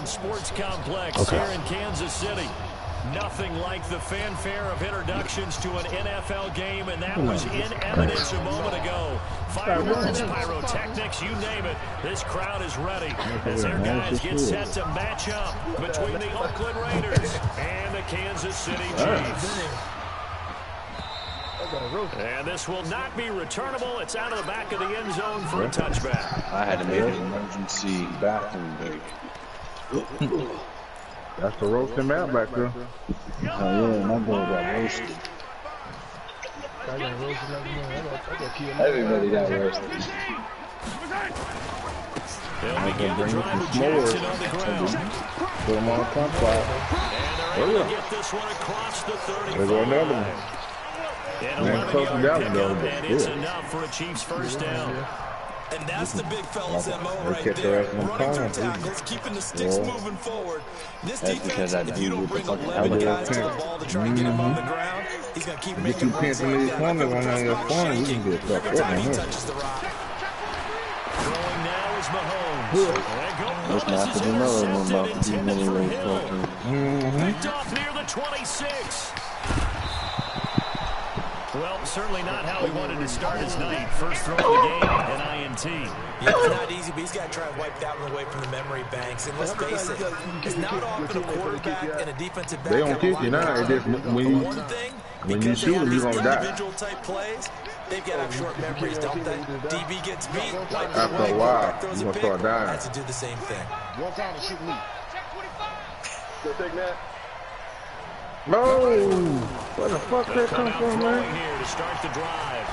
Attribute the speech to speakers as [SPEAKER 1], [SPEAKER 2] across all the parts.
[SPEAKER 1] Sports Complex here in Kansas City. Nothing like the fanfare of introductions to an NFL game, and that was in evidence a moment ago. Fireworks, pyrotechnics, you name it. This crowd is ready as their guys get set to match up between the Oakland Raiders and the Kansas City Chiefs. And this will not be returnable. It's out of the back of the end zone for a touchback.
[SPEAKER 2] I had to make an emergency bathroom break.
[SPEAKER 3] That's the roast him out back there.
[SPEAKER 2] Oh yeah, my boy got roasted. Everybody got roasted.
[SPEAKER 1] They'll begin the drive with Jackson on the ground.
[SPEAKER 3] Put him on the front spot.
[SPEAKER 1] And they're able to get this one across the 35.
[SPEAKER 3] There's another one.
[SPEAKER 1] And 11-yard pickup, and it's enough for a Chiefs first down.
[SPEAKER 4] And that's the big fella's MO right there. Running through tackles, keeping the sticks moving forward. This defense, if you don't bring 11 guys to the ball to try and get him on the ground, he's going to keep making runs like that. Shaking every time he touches the rock.
[SPEAKER 1] Throwing now is Mahomes.
[SPEAKER 2] That's not the another one about the many late talking.
[SPEAKER 1] Picked off near the 26. Well, certainly not how he wanted to start his night. First throw of the game, an INT.
[SPEAKER 4] Yeah, it's not easy, but he's got to try and wipe that one away from the memory banks. And let's face it, it's not often a quarterback and a defensive back.
[SPEAKER 3] They don't kick you now. It's just when you shoot them, you're going to die.
[SPEAKER 4] Individual type plays, they've got to have short memories, don't they? DB gets beat,
[SPEAKER 3] after a while, you're going to start dying.
[SPEAKER 4] Has to do the same thing.
[SPEAKER 5] One time to shoot me.
[SPEAKER 6] Go take that.
[SPEAKER 3] No! Where the fuck that come from, man?
[SPEAKER 1] Here to start the drive.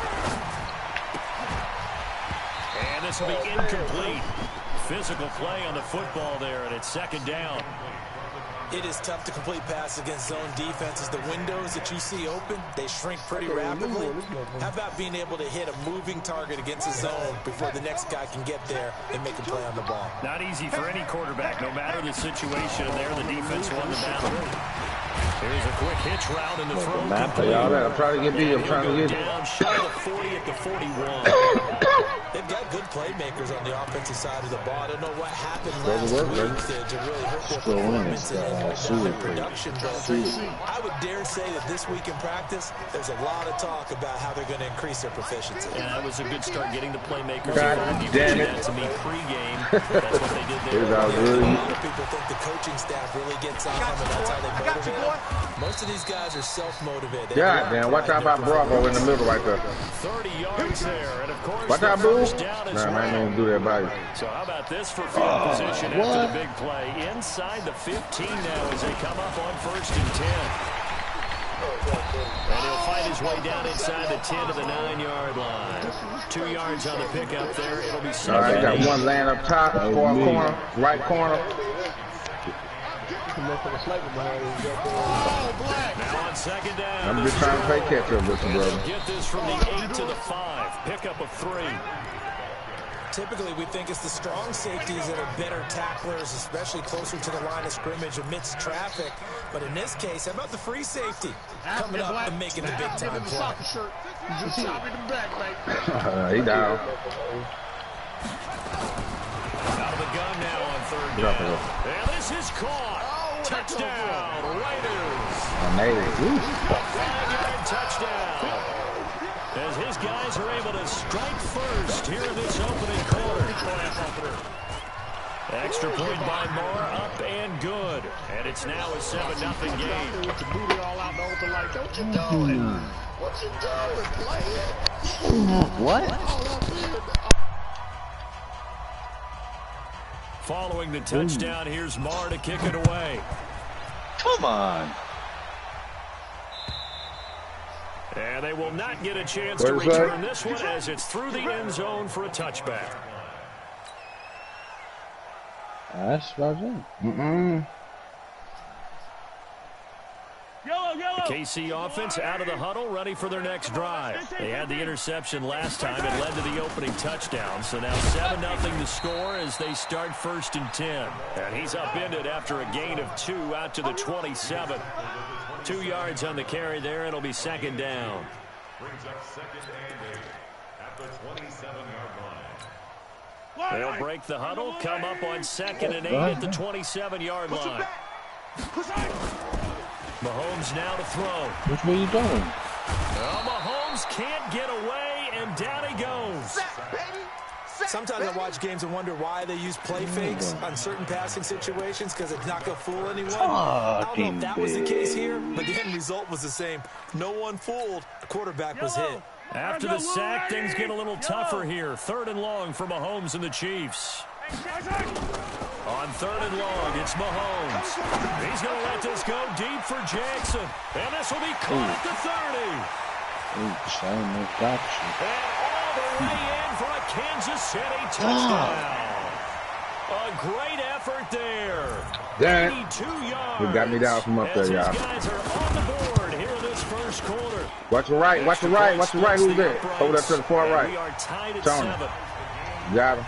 [SPEAKER 1] And this will be incomplete. Physical play on the football there, and it's second down.
[SPEAKER 4] It is tough to complete passes against zone defenses. The windows that you see open, they shrink pretty rapidly. How about being able to hit a moving target against a zone before the next guy can get there and make a play on the ball?
[SPEAKER 1] Not easy for any quarterback, no matter the situation. And there, the defense won the battle. Here's a quick hitch route in the throw.
[SPEAKER 3] I'm trying to get me. I'm trying to get
[SPEAKER 1] down, shy of the 40 at the 41.
[SPEAKER 4] They've got good playmakers on the offensive side of the ball. I don't know what happened last week to really hurt their performance and their production. But I would dare say that this week in practice, there's a lot of talk about how they're going to increase their proficiency.
[SPEAKER 1] And that was a good start getting the playmakers.
[SPEAKER 3] God damn it.
[SPEAKER 1] To me pregame. That's what they did there.
[SPEAKER 4] A lot of people think the coaching staff really gets on them, and that's how they motivate them. Most of these guys are self-motivated.
[SPEAKER 3] God damn, watch out about Bravo in the middle right there.
[SPEAKER 1] 30 yards there, and of course,
[SPEAKER 3] watch out, boo.
[SPEAKER 1] Nah,
[SPEAKER 3] man, I ain't gonna do that by you.
[SPEAKER 1] So how about this for field position after the big play? Inside the 15 now as they come up on 1st and 10. And he'll fight his way down inside the 10 to the 9-yard line. 2 yards on the pickup there. It'll be second.
[SPEAKER 3] All right, got one laying up top, far corner, right corner.
[SPEAKER 1] Now on second down.
[SPEAKER 3] I'm just trying to play catch up with you, brother.
[SPEAKER 1] Get this from the 8 to the 5. Pickup of 3.
[SPEAKER 4] Typically, we think it's the strong safeties that are better tacklers, especially closer to the line of scrimmage amidst traffic. But in this case, how about the free safety coming up and making the big-time play?
[SPEAKER 3] He down.
[SPEAKER 1] Out of the gun now on 3rd down. And this is caught. Touchdown, Raiders.
[SPEAKER 3] I made it.
[SPEAKER 1] 5-yard touchdown. As his guys are able to strike first here in this opening quarter. Extra point by Moore, up and good. And it's now a 7-0 game.
[SPEAKER 5] Put your booty all out there with the light. What you doing? What you doing, player?
[SPEAKER 2] What?
[SPEAKER 1] Following the touchdown, here's Moore to kick it away.
[SPEAKER 2] Come on.
[SPEAKER 1] And they will not get a chance to return this one as it's through the end zone for a touchback.
[SPEAKER 2] That's what I'm saying.
[SPEAKER 1] The KC offense out of the huddle, ready for their next drive. They had the interception last time. It led to the opening touchdown. So now 7-0 the score as they start 1st and 10. And he's upended after a gain of 2 out to the 27. 2 yards on the carry there. It'll be second down.
[SPEAKER 7] Brings up second and 8 at the 27-yard line.
[SPEAKER 1] They'll break the huddle, come up on 2nd and 8 at the 27-yard line. Mahomes now to throw.
[SPEAKER 3] Which way you going?
[SPEAKER 1] Mahomes can't get away, and down he goes.
[SPEAKER 4] Sometimes I watch games and wonder why they use play fakes on certain passing situations because it's not going to fool anyone. I don't know if that was the case here, but the end result was the same. No one fooled. The quarterback was hit.
[SPEAKER 1] After the sack, things get a little tougher here. 3rd and long for Mahomes and the Chiefs. On 3rd and long, it's Mahomes. He's going to let this go deep for Jackson. And this will be caught at the 30.
[SPEAKER 3] Shame adoption.
[SPEAKER 1] And all the way in for a Kansas City touchdown. A great effort there. 82 yards.
[SPEAKER 3] You got me down from up there, y'all.
[SPEAKER 1] Guys are on the board here in this first quarter.
[SPEAKER 3] Watch the right, watch the right, watch the right. Who's there? Over there to the far right.
[SPEAKER 1] We are tied at
[SPEAKER 3] Tony.
[SPEAKER 1] 7.
[SPEAKER 3] Got him.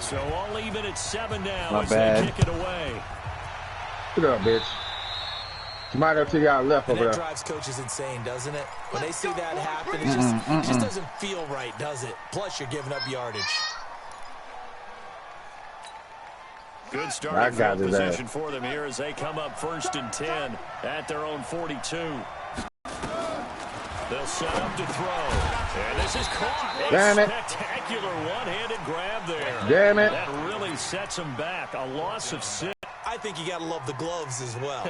[SPEAKER 1] So all even at 7 now
[SPEAKER 3] Not
[SPEAKER 1] as
[SPEAKER 3] bad.
[SPEAKER 1] they kick it away.
[SPEAKER 3] Get up, bitch. Somebody up to y'all left
[SPEAKER 4] And
[SPEAKER 3] over
[SPEAKER 4] that
[SPEAKER 3] there.
[SPEAKER 4] drives coaches insane, doesn't it? When they see that happen, it just doesn't feel right, does it? Plus, you're giving up yardage.
[SPEAKER 1] Good starting field position for them here as they come up 1st and 10 at their own 42. They'll set up to throw. And this is caught.
[SPEAKER 3] Damn it.
[SPEAKER 1] Spectacular one-handed grab there.
[SPEAKER 3] Damn it.
[SPEAKER 1] That really sets them back. A loss of 6.
[SPEAKER 4] I think you got to love the gloves as well.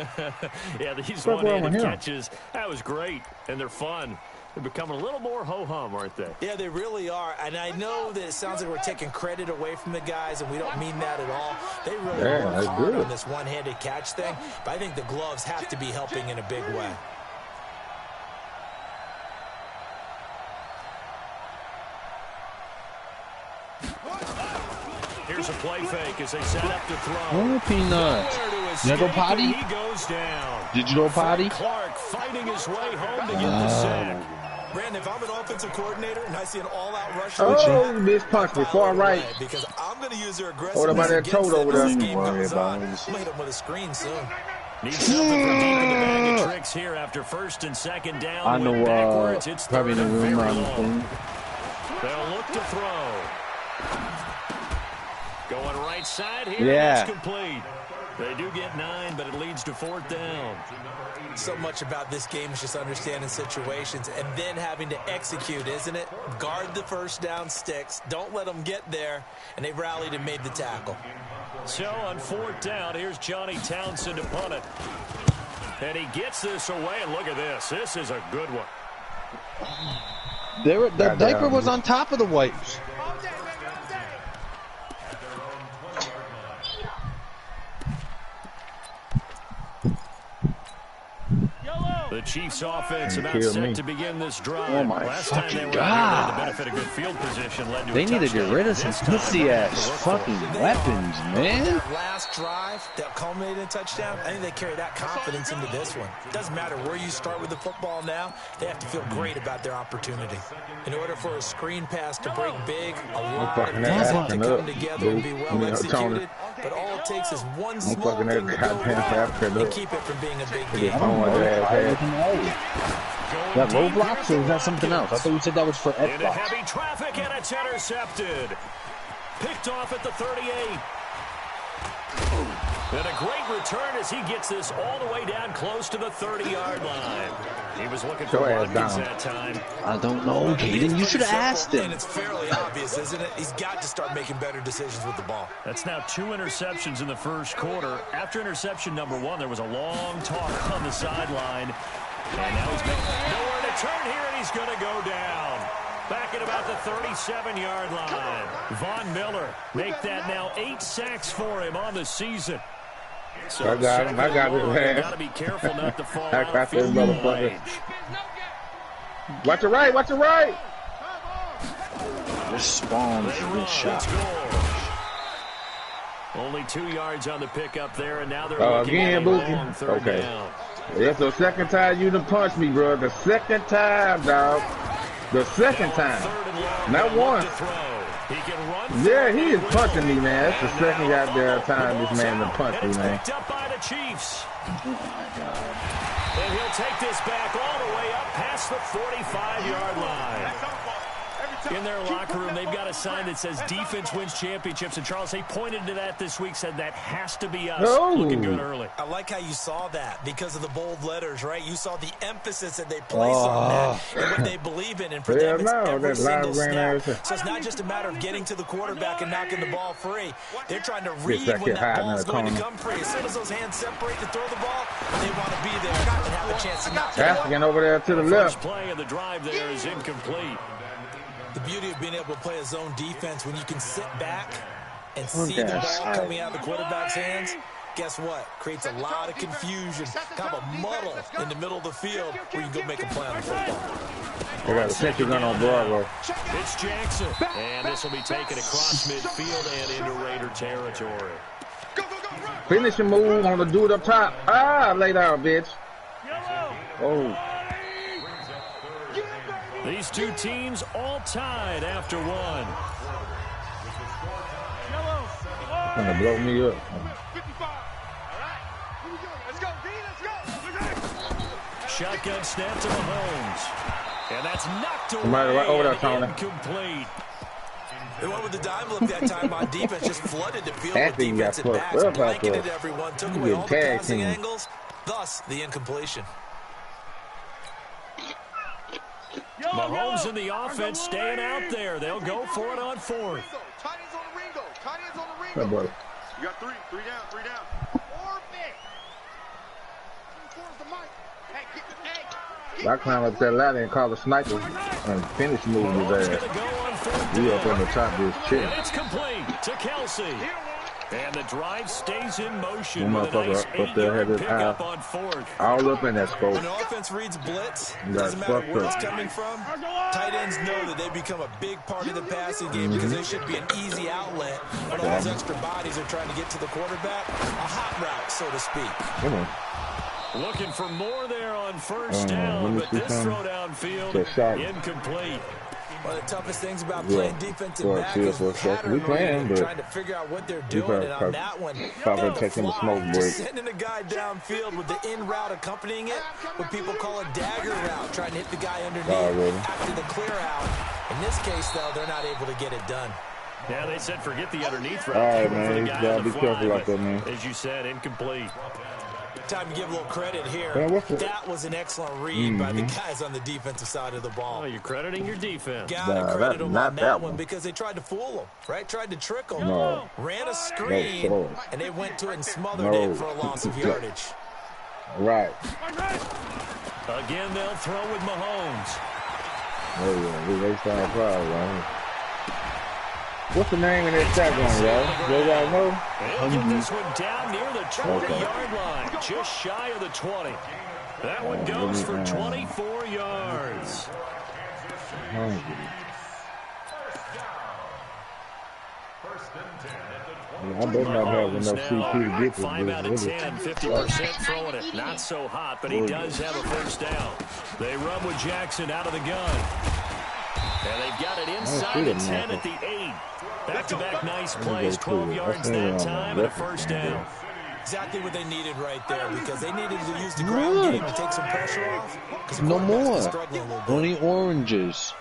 [SPEAKER 1] Yeah, these one-handed catches, that was great. And they're fun. They're becoming a little more ho-hum, aren't they?
[SPEAKER 4] Yeah, they really are. And I know that it sounds like we're taking credit away from the guys, and we don't mean that at all. They really work hard on this one-handed catch thing. But I think the gloves have to be helping in a big way.
[SPEAKER 1] Here's a play fake as they set up to throw.
[SPEAKER 3] Oh, peanuts. You go potty?
[SPEAKER 1] He goes down.
[SPEAKER 3] Did you go potty?
[SPEAKER 1] Clark fighting his way home to get the sack.
[SPEAKER 4] Brandon, if I'm an offensive coordinator and I see an all-out rush,
[SPEAKER 3] oh, you missed punch me far right.
[SPEAKER 4] Because I'm going to use their aggressiveness.
[SPEAKER 3] What about that toad over there?
[SPEAKER 4] I'm going to hit him with a screen soon.
[SPEAKER 1] Needs something from deep in the bag of tricks here after 1st and 2nd down.
[SPEAKER 3] I know,
[SPEAKER 1] backwards. It's
[SPEAKER 3] probably the room on the thing.
[SPEAKER 1] They'll look to throw. Going right side here.
[SPEAKER 3] Yeah.
[SPEAKER 1] That's complete. They do get 9, but it leads to 4th down.
[SPEAKER 4] So much about this game is just understanding situations and then having to execute, isn't it? Guard the first down sticks. Don't let them get there. And they rallied and made the tackle.
[SPEAKER 1] So on 4th down, here's Johnny Townsend to punt it. And he gets this away, and look at this. This is a good one.
[SPEAKER 3] The diaper was on top of the wipes.
[SPEAKER 1] The Chiefs offense about set to begin this drive.
[SPEAKER 3] Oh my
[SPEAKER 1] Last time they were here, the benefit of good field position led to
[SPEAKER 3] They
[SPEAKER 1] a
[SPEAKER 3] need to get
[SPEAKER 1] touchdown.
[SPEAKER 3] rid of some pussy-ass fucking weapons, man.
[SPEAKER 4] That last drive that culminated in a touchdown, I think they carry that confidence into this one. It doesn't matter where you start with the football now. They have to feel great about their opportunity. In order for a screen pass to break big, a lot of talent to come together and be well executed. But all it takes is one small thing to go wrong and keep it from being a big game.
[SPEAKER 3] That Roblox or is that something else? I thought you said that was for Xbox.
[SPEAKER 1] Into heavy traffic, and it's intercepted. Picked off at the 38. And a great return as he gets this all the way down close to the 30-yard line. He was looking for Watkins that time.
[SPEAKER 3] I don't know, Caden. You should have asked him.
[SPEAKER 4] And it's fairly obvious, isn't it? He's got to start making better decisions with the ball.
[SPEAKER 1] That's now 2 interceptions in the first quarter. After interception number 1, there was a long talk on the sideline. And now he's nowhere to turn here, and he's going to go down. Back at about the 37-yard line. Von Miller make that now 8 sacks for him on the season. So
[SPEAKER 3] I got him. I got it, man.
[SPEAKER 1] Got to be careful not to fall
[SPEAKER 3] I
[SPEAKER 1] out
[SPEAKER 3] got
[SPEAKER 1] of field
[SPEAKER 3] this
[SPEAKER 1] goal
[SPEAKER 3] motherfucker.
[SPEAKER 1] range.
[SPEAKER 3] Watch the right. Watch the right. This spawns this shot.
[SPEAKER 1] Only 2 yards on the pickup there, and now they're looking
[SPEAKER 3] again,
[SPEAKER 1] at a long
[SPEAKER 3] Bookie.
[SPEAKER 1] 3rd down.
[SPEAKER 3] That's the second time you done punched me, bro. The second time, dog. The second time. Not once. Yeah, he is punching me, man. That's the second goddamn time this man done punched me, man.
[SPEAKER 1] Picked up by the Chiefs. And he'll take this back all the way up past the 45-yard line. In their locker room, they've got a sign that says defense wins championships. And, Charles, they pointed to that this week, said that has to be us. Looking good early.
[SPEAKER 4] I like how you saw that because of the bold letters, right? You saw the emphasis that they place on that and what they believe in. And for them, it's every single snap. So it's not just a matter of getting to the quarterback and knocking the ball free. They're trying to read when that ball's going to come free. As soon as those hands separate to throw the ball, they want to be there and have a chance to knock it out.
[SPEAKER 3] Asking over there to the left.
[SPEAKER 1] First play of the drive there is incomplete.
[SPEAKER 4] The beauty of being able to play a zone defense when you can sit back and see the ball coming out of the quarterback's hands, guess what? Creates a lot of confusion, kind of a muddle in the middle of the field where you can go make a play on the football.
[SPEAKER 3] They got a safety gun on Broadway.
[SPEAKER 1] It's Jackson. And this will be taken across midfield and into Raider territory.
[SPEAKER 3] Finishing move on the dude up top. Ah, lay down, bitch. Oh.
[SPEAKER 1] These two teams all tied after one.
[SPEAKER 3] Gonna blow me up.
[SPEAKER 1] Shotgun snap to Mahomes. And that's knocked away.
[SPEAKER 3] Somebody right over there, Tony.
[SPEAKER 1] Incomplete.
[SPEAKER 4] They went with the dime look that time on defense, just flooded the field with defensive backs, blanketed everyone, took away all the passing angles, thus the incompletion.
[SPEAKER 1] Mahomes in the offense staying out there. They'll go for it on fourth.
[SPEAKER 3] Hey, boy.
[SPEAKER 6] You got three down.
[SPEAKER 3] I climb up that ladder and call the sniper and finish moving his ass. He up on the top of his chest.
[SPEAKER 1] And it's complete to Kelsey. And the drive stays in motion with a nice 8-yard pickup on fourth.
[SPEAKER 3] All up in that scope.
[SPEAKER 4] When the offense reads blitz, doesn't matter where it's coming from, tight ends know that they become a big part of the passing game because they should be an easy outlet when all those extra bodies are trying to get to the quarterback. A hot route, so to speak.
[SPEAKER 3] Come on.
[SPEAKER 1] Looking for more there on first down, but this throw downfield incomplete.
[SPEAKER 4] One of the toughest things about playing defensive back is pattern reading, trying to figure out what they're doing. And on that one, just sending a guy downfield with the in route accompanying it, what people call a dagger route, trying to hit the guy underneath after the clear out. In this case, though, they're not able to get it done.
[SPEAKER 1] Yeah, they said forget the underneath route.
[SPEAKER 3] All right, man. You gotta be careful out there, man.
[SPEAKER 1] As you said, incomplete.
[SPEAKER 4] Time to give a little credit here. That was an excellent read by the guys on the defensive side of the ball.
[SPEAKER 1] Oh, you're crediting your defense.
[SPEAKER 4] Gotta credit them on that one because they tried to fool them, right? Tried to trick them. Ran a screen, and they went to it and smothered it for a loss of yardage.
[SPEAKER 3] Right.
[SPEAKER 1] Again, they'll throw with Mahomes.
[SPEAKER 3] Oh, yeah. They sound proud, right? What's the name of that shotgun, y'all? You guys know?
[SPEAKER 1] They'll get this one down near the 20-yard line, just shy of the 20. That one goes for 24 yards.
[SPEAKER 3] I better not have enough CP to get this.
[SPEAKER 1] 5 out of 10, 50% throwing it. Not so hot, but he does have a first down. They run with Jackson out of the gun. And they've got it inside the 10 at the 8. Back-to-back nice plays, 12 yards that time, and a first down.
[SPEAKER 4] Exactly what they needed right there because they needed to use the ground game to take some pressure off.
[SPEAKER 2] No more. Only oranges.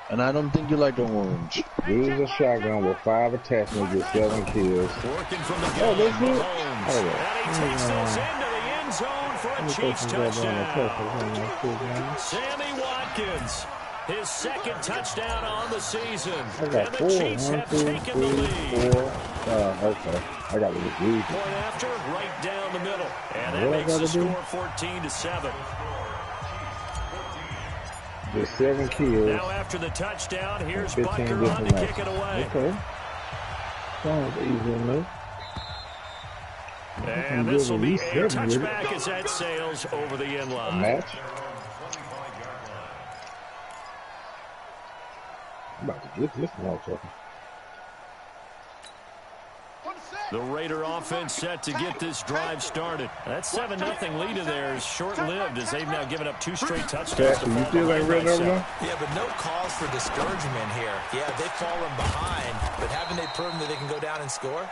[SPEAKER 2] And I don't think you like the orange.
[SPEAKER 3] Use a shotgun with 5 attachments with 7 kills.
[SPEAKER 1] Working from the gun, Mahomes. And he takes those into the end zone for a Chiefs touchdown. Sammy Watkins. His second touchdown on the season. And the Chiefs have taken the lead.
[SPEAKER 3] Okay. I got the lead.
[SPEAKER 1] Point after, right down the middle. And that makes the score 14-7.
[SPEAKER 3] There's 7 kills.
[SPEAKER 1] Now after the touchdown, here's Bucker on to kick it away.
[SPEAKER 3] Okay. Sounds easy enough.
[SPEAKER 1] And this will be a touchback as that sails over the end line.
[SPEAKER 3] Match.
[SPEAKER 1] The Raider offense set to get this drive started. That 7-0 lead of theirs short-lived as they've now given up 2 straight touchdowns.
[SPEAKER 3] You still ain't ready over there?
[SPEAKER 4] Yeah, but no cause for discouragement here. Yeah, they've fallen behind, but haven't they proven that they can go down and score?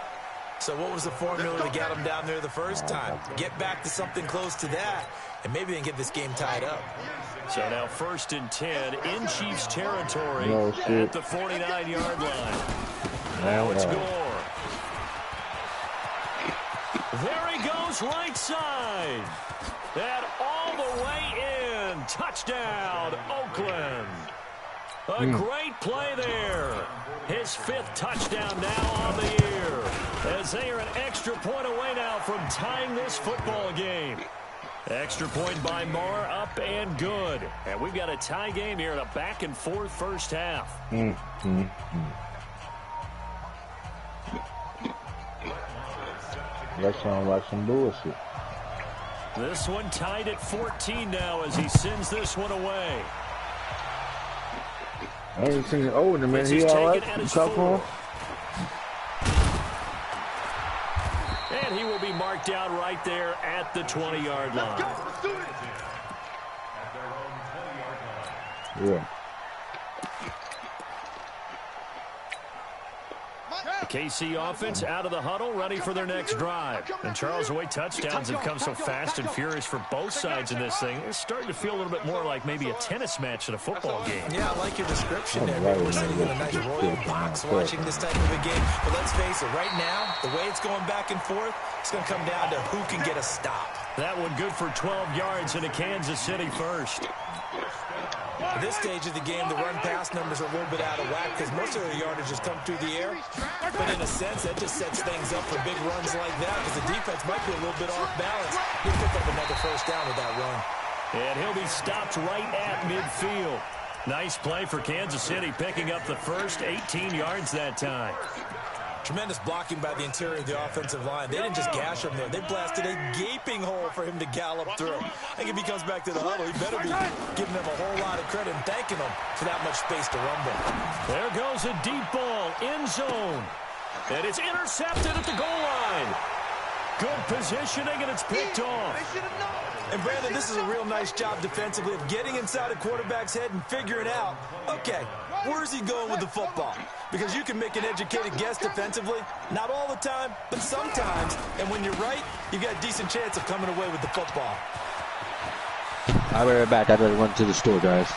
[SPEAKER 4] So what was the formula to get them down there the first time? Get back to something close to that, and maybe then get this game tied up.
[SPEAKER 1] So now 1st and 10 in Chiefs territory at the 49-yard line. Now it's Gore. There he goes, right side. And all the way in. Touchdown, Oakland. A great play there. His 5th touchdown now on the year. As they are an extra point away now from tying this football game. Extra point by Marr, up and good. And we've got a tie game here in a back-and-forth first half.
[SPEAKER 3] That sounds like some bullshit.
[SPEAKER 1] This one tied at 14 now as he sends this one away.
[SPEAKER 3] I ain't seen it over the man. He all right? Tough one.
[SPEAKER 1] And he will be marked down right there at the 20-yard line.
[SPEAKER 3] Yeah.
[SPEAKER 1] The KC offense out of the huddle, ready for their next drive. And Charles, the way touchdowns have come so fast and furious for both sides in this thing, it's starting to feel a little bit more like maybe a tennis match in a football game.
[SPEAKER 4] Yeah, I like your description there. We're sitting in a nice royal box watching this type of a game. But let's face it, right now, the way it's going back and forth, it's going to come down to who can get a stop.
[SPEAKER 1] That one good for 12 yards into Kansas City first.
[SPEAKER 4] At this stage of the game, the run-pass numbers are a little bit out of whack because most of their yardage has come through the air. But in a sense, that just sets things up for big runs like that because the defense might be a little bit off balance. He'll pick up another first down with that run.
[SPEAKER 1] And he'll be stopped right at midfield. Nice play for Kansas City, picking up the first 18 yards that time.
[SPEAKER 4] Tremendous blocking by the interior of the offensive line. They didn't just gash him there. They blasted a gaping hole for him to gallop through. I think if he comes back to the huddle, he better be giving them a whole lot of credit and thanking them for that much space to rumble.
[SPEAKER 1] There goes a deep ball, end zone. And it's intercepted at the goal line. Good positioning, and it's picked off.
[SPEAKER 4] And, Brandon, this is a real nice job defensively of getting inside a quarterback's head and figuring out, okay, where's he going with the football? Because you can make an educated guess defensively, not all the time, but sometimes. And when you're right, you've got a decent chance of coming away with the football.
[SPEAKER 2] I'll be right back. I better run to the store, guys.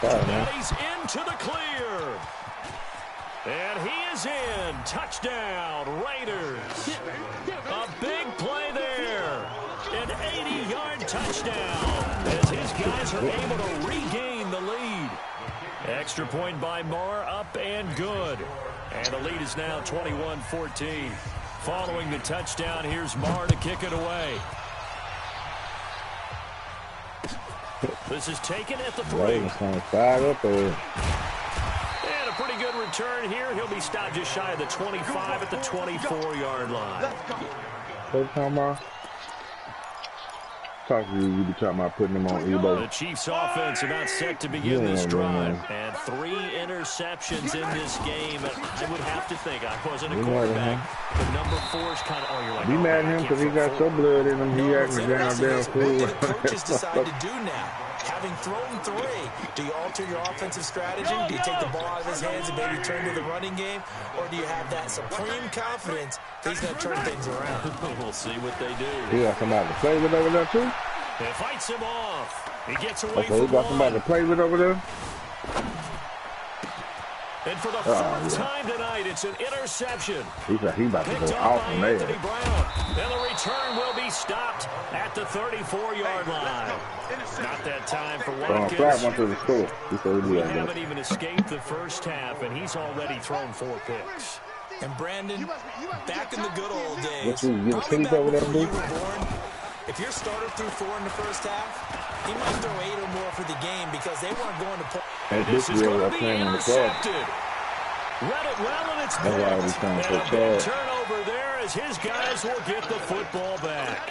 [SPEAKER 1] And he's into the clear. And he is in. Touchdown, Raiders. A big play there. An 80-yard touchdown as his guys are able to regain the lead. Extra point by Marr, up and good. And the lead is now 21-14. Following the touchdown, here's Marr to kick it away. This is taken at the 3.
[SPEAKER 3] And
[SPEAKER 1] a pretty good return here. He'll be stopped just shy of the 25 at the 24-yard line.
[SPEAKER 3] Talk to you be talking about putting them on Ebo.
[SPEAKER 1] The Chiefs offense about set to begin this drive. And 3 interceptions in this game. I would have to think, I wasn't a quarterback, but number 4 is kind of, oh, you're like,
[SPEAKER 3] be mad at him because he got so blood in him. He acting down fool.
[SPEAKER 4] What do the coaches decide to do now? Having thrown 3, do you alter your offensive strategy? Do you take the ball out of his hands and maybe turn to the running game? Or do you have that supreme confidence that he's going to turn things around?
[SPEAKER 1] We'll see what they do.
[SPEAKER 3] He got somebody to play with over there, too?
[SPEAKER 1] It fights him off. He gets away
[SPEAKER 3] Okay, he got somebody to play with over there?
[SPEAKER 1] And for the 4th time tonight, it's an interception.
[SPEAKER 3] He's like, he about to
[SPEAKER 1] Picked
[SPEAKER 3] go
[SPEAKER 1] off
[SPEAKER 3] off
[SPEAKER 1] by
[SPEAKER 3] from there.
[SPEAKER 1] Anthony Brown. And the return will be stopped at the 34-yard line. Not that time for Watkins.
[SPEAKER 3] Flat went to the store.
[SPEAKER 1] We haven't even escaped the first half, and he's already thrown 4 picks.
[SPEAKER 4] And Brandon, back in the good old days,
[SPEAKER 3] What you get
[SPEAKER 4] probably
[SPEAKER 3] sleep
[SPEAKER 4] back
[SPEAKER 3] over there,
[SPEAKER 4] before you
[SPEAKER 3] dude?
[SPEAKER 4] were born, if your starter threw 4 in the first half, he might throw 8 or more for the game because they weren't going to put.
[SPEAKER 1] This is going to be intercepted. Read it well, and it's picked. And a big turnover there as his guys will get the football back.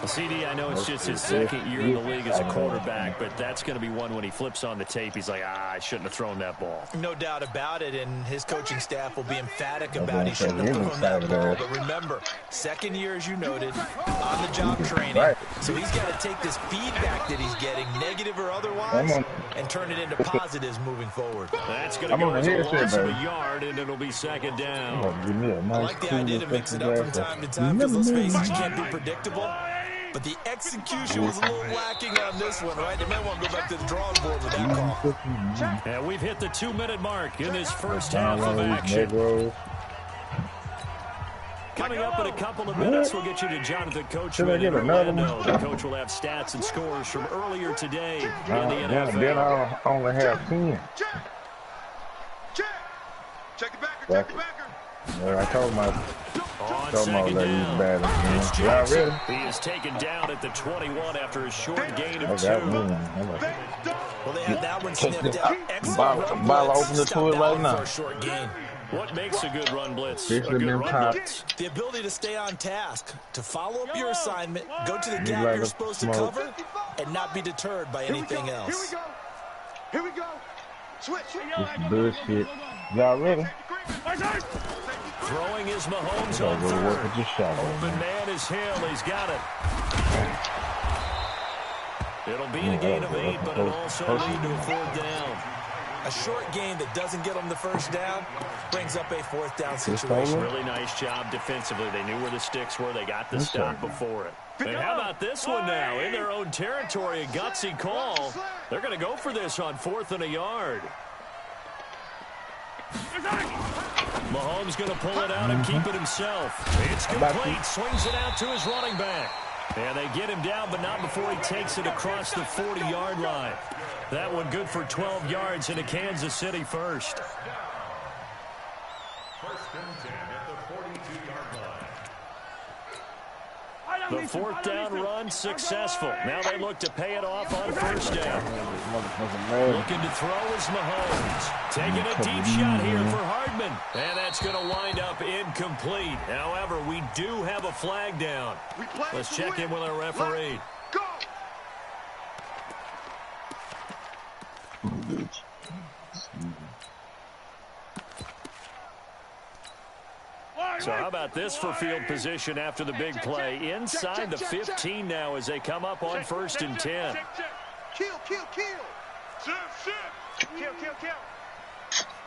[SPEAKER 1] CD, I know it's just his 2nd year in the league as a quarterback, but that's going to be one when he flips on the tape. He's like, I shouldn't have thrown that ball.
[SPEAKER 4] No doubt about it, and his coaching staff will be emphatic about he shouldn't have thrown that ball. But remember, 2nd year, as you noted, on-the-job training. So he's got to take this feedback that he's getting, negative or otherwise, and turn it into positives moving forward.
[SPEAKER 1] That's going to go as a loss of a yard, and it'll be second down.
[SPEAKER 4] I like the idea to mix it up from time to time because let's face it, you can't be predictable. But the execution was a little lacking on this one, right? They might want to go back to the drawing board with that call.
[SPEAKER 1] And we've hit the 2-minute mark in this first half of action. Coming up in a couple of minutes, we'll get you to Jonathan Coachman in Orlando. The coach will have stats and scores from earlier today in the NFL.
[SPEAKER 3] Then I'll only have 10.
[SPEAKER 6] Check the backer, check the backer.
[SPEAKER 3] Yeah, I told my
[SPEAKER 1] second down,
[SPEAKER 3] it's Jackson.
[SPEAKER 1] He is taken down at the 21 after a short gain of 2.
[SPEAKER 4] Well, they had that one snipped out. Excellent
[SPEAKER 3] Ball open the tool right now.
[SPEAKER 4] for a short gain.
[SPEAKER 1] What makes a good run blitz? A
[SPEAKER 3] This
[SPEAKER 1] good
[SPEAKER 3] has been
[SPEAKER 1] run blitz.
[SPEAKER 4] The ability to stay on task, to follow up your assignment, go to the gap you're supposed to cover, and not be deterred by anything else.
[SPEAKER 6] Here we go. Switch.
[SPEAKER 3] Bullshit. Y'all ready?
[SPEAKER 1] Throwing is Mahomes on
[SPEAKER 3] Go work with your
[SPEAKER 1] third.
[SPEAKER 3] shot.
[SPEAKER 1] Open man is Hill. He's got it. It'll be a gain of 8, but it'll also lead to a 4th down.
[SPEAKER 4] A short gain that doesn't get them the first down brings up a 4th down situation.
[SPEAKER 1] Really nice job defensively. They knew where the sticks were. They got the stop before it. And how about this one now? In their own territory, a gutsy call. They're going to go for this on 4th and a yard. Mahomes going to pull it out and keep it himself. It's complete. Swings it out to his running back. And they get him down, but not before he takes it across the 40-yard line. That one good for 12 yards into Kansas City first. The 4th down run successful. Now they look to pay it off on 1st down. Looking to throw is Mahomes. Taking a deep shot here for Hardman. And that's going to wind up incomplete. However, we do have a flag down. Let's check in with our referee.
[SPEAKER 6] Go.
[SPEAKER 1] So how about this for field position after the big play? Inside the 15 now as they come up on 1st and 10.
[SPEAKER 6] Kill. Kill.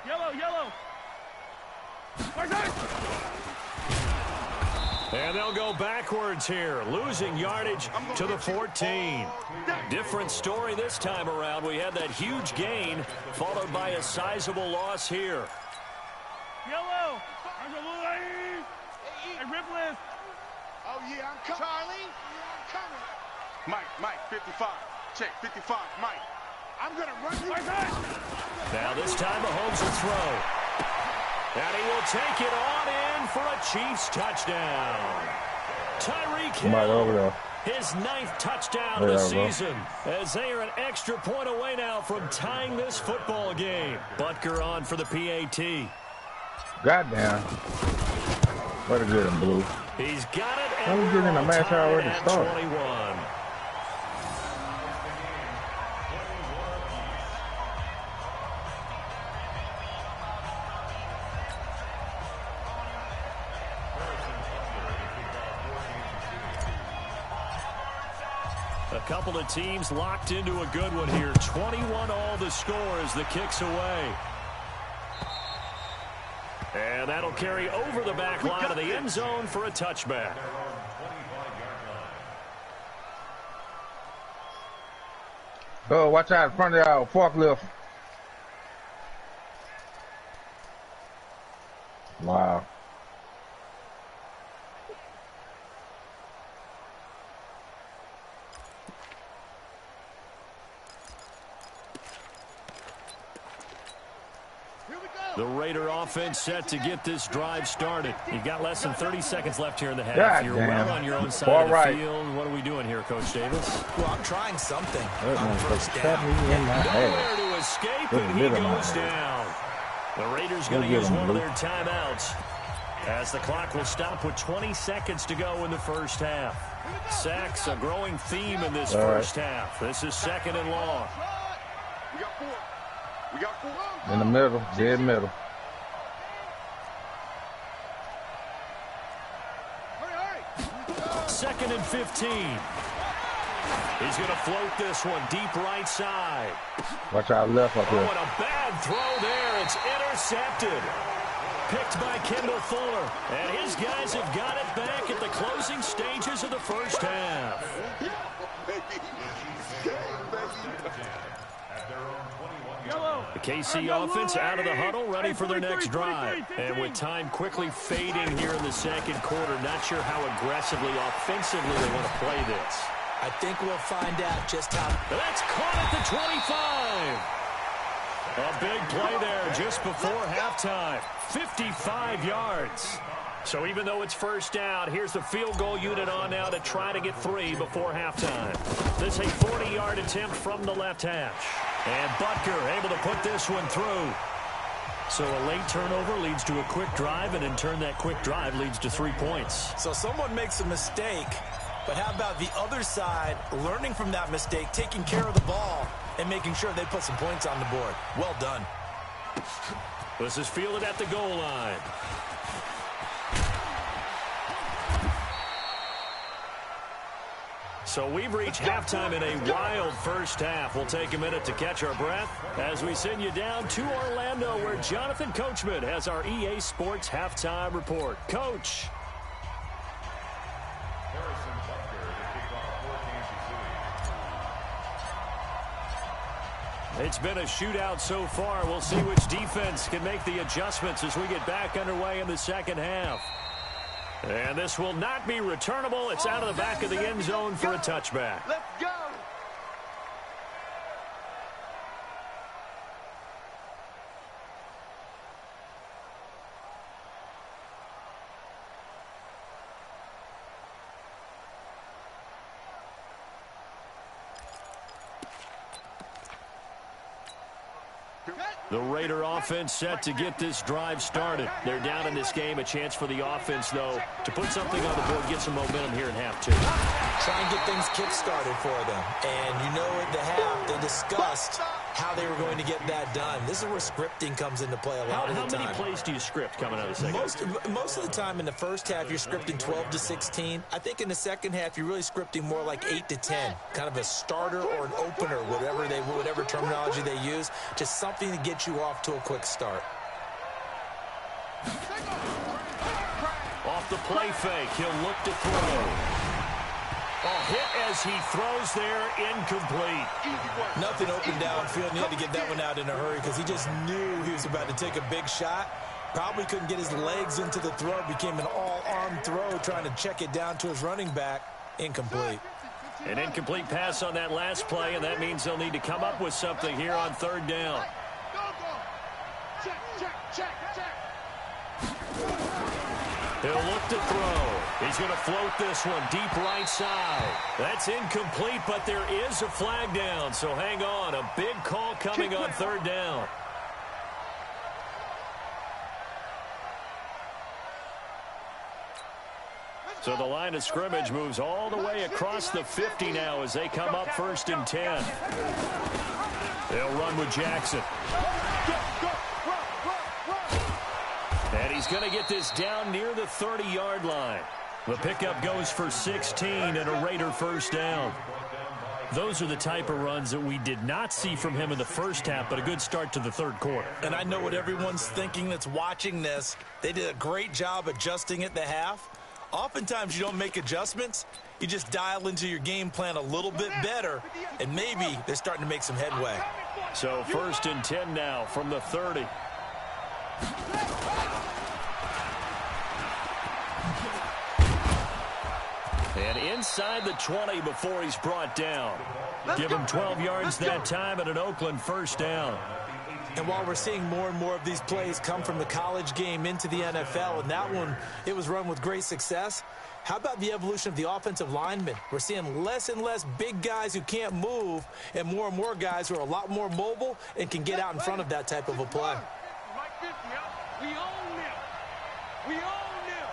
[SPEAKER 5] Yellow.
[SPEAKER 1] And they'll go backwards here, losing yardage to the 14. Different story this time around. We had that huge gain, followed by a sizable loss here.
[SPEAKER 5] Yellow. Hey, Ripley.
[SPEAKER 6] Oh, yeah, I'm coming. Charlie, I'm coming. Mike, 55. Check, 55, Mike. I'm going to run you.
[SPEAKER 1] Now this time Mahomes will throw. And he will take it on in for a Chiefs touchdown. Tyreek Hill, his 9th touchdown of the season, as they are an extra point away now from tying this football game. Butker on for the PAT.
[SPEAKER 3] Goddamn. What a good one, Blue.
[SPEAKER 1] He's got it,
[SPEAKER 3] I'm
[SPEAKER 1] and
[SPEAKER 3] getting a match already started.
[SPEAKER 1] 21. A couple of teams locked into a good one here. 21 all the score as the kick's away. And that'll carry over the back line of the end zone for a touchback.
[SPEAKER 3] Oh, watch out in front of y'all. Forklift. Wow.
[SPEAKER 1] The Raider offense set to get this drive started. You've got less than 30 seconds left here in the half.
[SPEAKER 3] God
[SPEAKER 1] You're
[SPEAKER 3] damn.
[SPEAKER 1] well on your own side of the field. What are we doing here, Coach Davis?
[SPEAKER 4] Well, I'm trying something
[SPEAKER 3] That
[SPEAKER 4] on
[SPEAKER 3] motherfucker
[SPEAKER 4] 1st
[SPEAKER 3] tapped
[SPEAKER 4] down.
[SPEAKER 3] me in my
[SPEAKER 1] Nowhere
[SPEAKER 3] ass.
[SPEAKER 1] to escape,
[SPEAKER 3] Good
[SPEAKER 1] and he
[SPEAKER 3] bit of my
[SPEAKER 1] goes
[SPEAKER 3] ass.
[SPEAKER 1] down. The Raiders going to
[SPEAKER 3] Go get
[SPEAKER 1] use
[SPEAKER 3] him,
[SPEAKER 1] one of
[SPEAKER 3] Luke.
[SPEAKER 1] their timeouts as the clock will stop with 20 seconds to go in the first half. Sacks, a growing theme in this first half. This is 2nd and long.
[SPEAKER 6] We got four.
[SPEAKER 3] In the middle, dead middle.
[SPEAKER 1] 2nd and 15. He's going to float this one deep right side.
[SPEAKER 3] Watch out left up here.
[SPEAKER 1] Oh, and a bad throw there. It's intercepted. Picked by Kendall Fuller. And his guys have got it back at the closing stages of the first half. The KC offense out of the huddle, ready for their next drive. And with time quickly fading here in the second quarter, not sure how aggressively, offensively they want to play this.
[SPEAKER 4] I think we'll find out just how.
[SPEAKER 1] That's caught at the 25. A big play there just before halftime. 55 yards. So even though it's first down, here's the field goal unit on now to try to get 3 before halftime. This is a 40-yard attempt from the left hash. And Butker able to put this one through. So a late turnover leads to a quick drive, and in turn that quick drive leads to 3 points.
[SPEAKER 4] So someone makes a mistake, but how about the other side learning from that mistake, taking care of the ball, and making sure they put some points on the board? Well done.
[SPEAKER 1] This is fielded at the goal line. So we've reached halftime in a wild first half. We'll take a minute to catch our breath as we send you down to Orlando, where Jonathan Coachman has our EA Sports halftime report. Coach. It's been a shootout so far. We'll see which defense can make the adjustments as we get back underway in the second half. And this will not be returnable. It's out of the back of the end zone for a touchback.
[SPEAKER 6] Let's go.
[SPEAKER 1] The Raider offense set to get this drive started. They're down in this game. A chance for the offense, though, to put something on the board, get some momentum here in half two.
[SPEAKER 4] Try and get things kick-started for them. And you know at the half, they discussed how they were going to get that done. This is where scripting comes into play a lot of the time.
[SPEAKER 1] How many plays do you script coming out of the second?
[SPEAKER 4] Most of the time in the first half, you're scripting 12 to 16. I think in the second half, you're really scripting more like 8 to 10. Kind of a starter or an opener, whatever terminology they use. Just something to get you off to a quick start.
[SPEAKER 1] Off the play fake, he'll look to throw. A hit as he throws there, incomplete.
[SPEAKER 4] Nothing open downfield. He had to get that one out in a hurry because he just knew he was about to take a big shot. Probably couldn't get his legs into the throw. Became an all-arm throw trying to check it down to his running back. Incomplete.
[SPEAKER 1] An incomplete pass on that last play, and that means they'll need to come up with something here on third down. He'll look to throw. He's going to float this one deep right side. That's incomplete, but there is a flag down, so hang on. A big call coming on third down. So the line of scrimmage moves all the way across the 50 now as they come up 1st and 10. They'll run with Jackson. And he's going to get this down near the 30-yard line. The pickup goes for 16 and a Raider first down. Those are the type of runs that we did not see from him in the first half, but a good start to the third quarter.
[SPEAKER 4] And I know what everyone's thinking that's watching this. They did a great job adjusting at the half. Oftentimes you don't make adjustments. You just dial into your game plan a little bit better, and maybe they're starting to make some headway.
[SPEAKER 1] So 1st and 10 now from the 30. And inside the 20 before he's brought down. Give him 12 yards that time and an Oakland first down.
[SPEAKER 4] And while we're seeing more and more of these plays come from the college game into the NFL, and that one, it was run with great success, how about the evolution of the offensive linemen? We're seeing less and less big guys who can't move and more guys who are a lot more mobile and can get out in front of that type of a play.
[SPEAKER 6] We own them. We own them.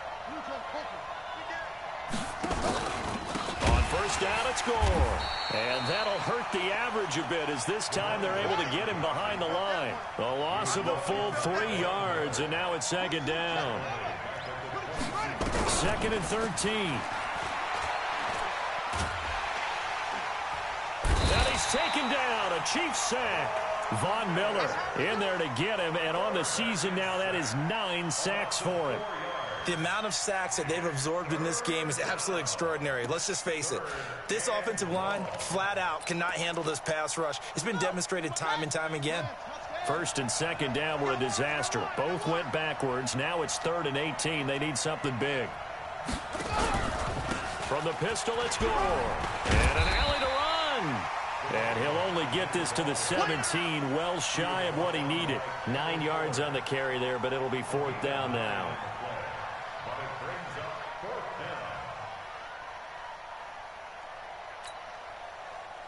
[SPEAKER 1] On first down, it's Gore. And that'll hurt the average a bit as this time they're able to get him behind the line. A loss of a full 3 yards, and now it's 2nd down. 2nd and 13. Chiefs sack. Von Miller in there to get him, and on the season now, that is 9 sacks for him.
[SPEAKER 4] The amount of sacks that they've absorbed in this game is absolutely extraordinary. Let's just face it. This offensive line, flat out, cannot handle this pass rush. It's been demonstrated time and time again.
[SPEAKER 1] First and second down were a disaster. Both went backwards. Now it's 3rd and 18. They need something big. From the pistol, it's Gore. And an alley to run. And he'll only get this to the 17, well shy of what he needed. 9 yards on the carry there, but it'll be 4th down now.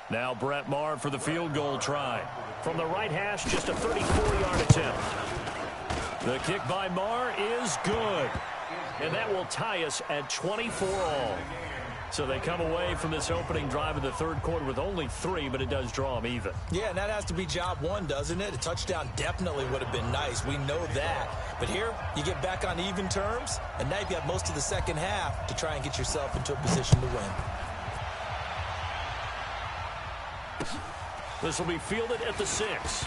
[SPEAKER 1] Now Brett Maher for the field goal try. From the right hash, just a 34-yard attempt. The kick by Maher is good. And that will tie us at 24 all. So they come away from this opening drive of the 3rd quarter with only 3, but it does draw them even.
[SPEAKER 4] Yeah, and that has to be job 1, doesn't it? A touchdown definitely would have been nice. We know that. But here, you get back on even terms, and now you have most of the second half to try and get yourself into a position to win.
[SPEAKER 1] This will be fielded at the 6.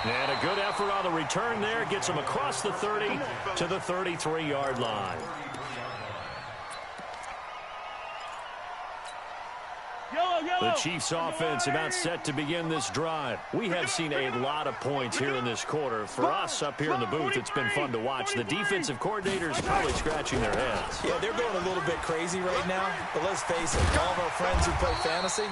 [SPEAKER 1] And a good effort on the return there. Gets him across the 30 to the 33-yard line. The Chiefs offense about set to begin this drive. We have seen a lot of points here in this quarter. For us up here in the booth, it's been fun to watch. The defensive coordinators probably scratching their heads.
[SPEAKER 4] Yeah, they're going a little bit crazy right now. But let's face it, all of our friends who play fantasy,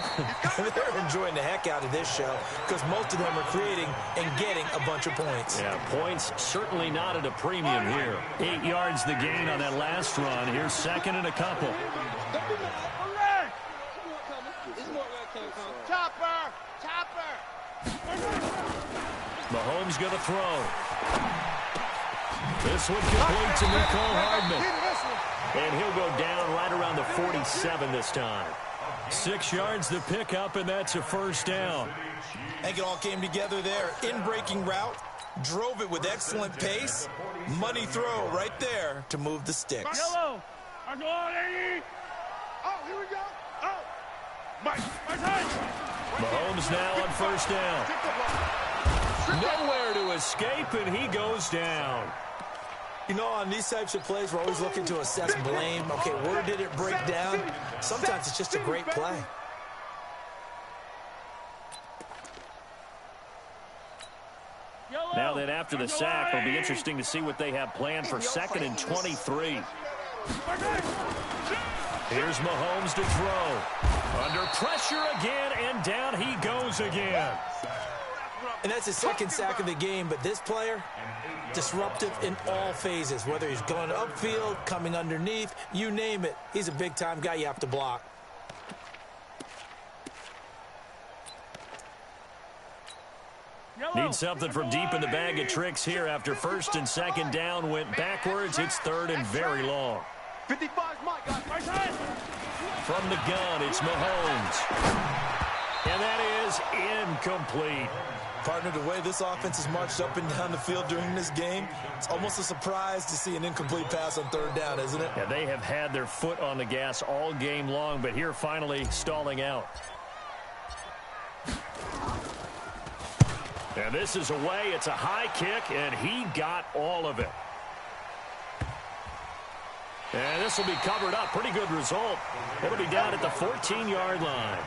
[SPEAKER 4] they're enjoying the heck out of this show because most of them are creating and getting a bunch of points.
[SPEAKER 1] Yeah, points certainly not at a premium here. 8 yards the gain on that last run. Here's 2nd and a couple.
[SPEAKER 6] Chopper! Chopper!
[SPEAKER 1] Mahomes going to throw. This one complete to Nicole Hardman. And he'll go down right around the 47 this time. 6 yards to pick up, and that's a 1st down.
[SPEAKER 4] I think it all came together there. In-breaking route, drove it with excellent pace. Money throw right there to move the sticks.
[SPEAKER 6] Yellow! I'm going, 80! Oh, here we go! Oh! Mike,
[SPEAKER 1] Mahomes now on 1st down. Nowhere to escape, and he goes down.
[SPEAKER 4] You know, on these types of plays, we're always looking to assess blame. Okay, where did it break down? Sometimes it's just a great play.
[SPEAKER 1] Now then, after the sack, it'll be interesting to see what they have planned for 2nd and 23. Here's Mahomes to throw. Under pressure again, and down he goes again.
[SPEAKER 4] And that's his 2nd sack of the game, but this player, disruptive in all phases. Whether he's going upfield, coming underneath, you name it. He's a big-time guy you have to block.
[SPEAKER 1] Need something from deep in the bag of tricks here after 1st and 2nd down went backwards. It's 3rd and very long.
[SPEAKER 6] 55's Mike, guys.
[SPEAKER 1] From the gun, it's Mahomes. And that is incomplete.
[SPEAKER 4] Partner, the way this offense has marched up and down the field during this game, it's almost a surprise to see an incomplete pass on 3rd down, isn't it?
[SPEAKER 1] Yeah, they have had their foot on the gas all game long, but here finally stalling out. And this is away. It's a high kick, and he got all of it. And this will be covered up. Pretty good result. It'll be down at the 14-yard line.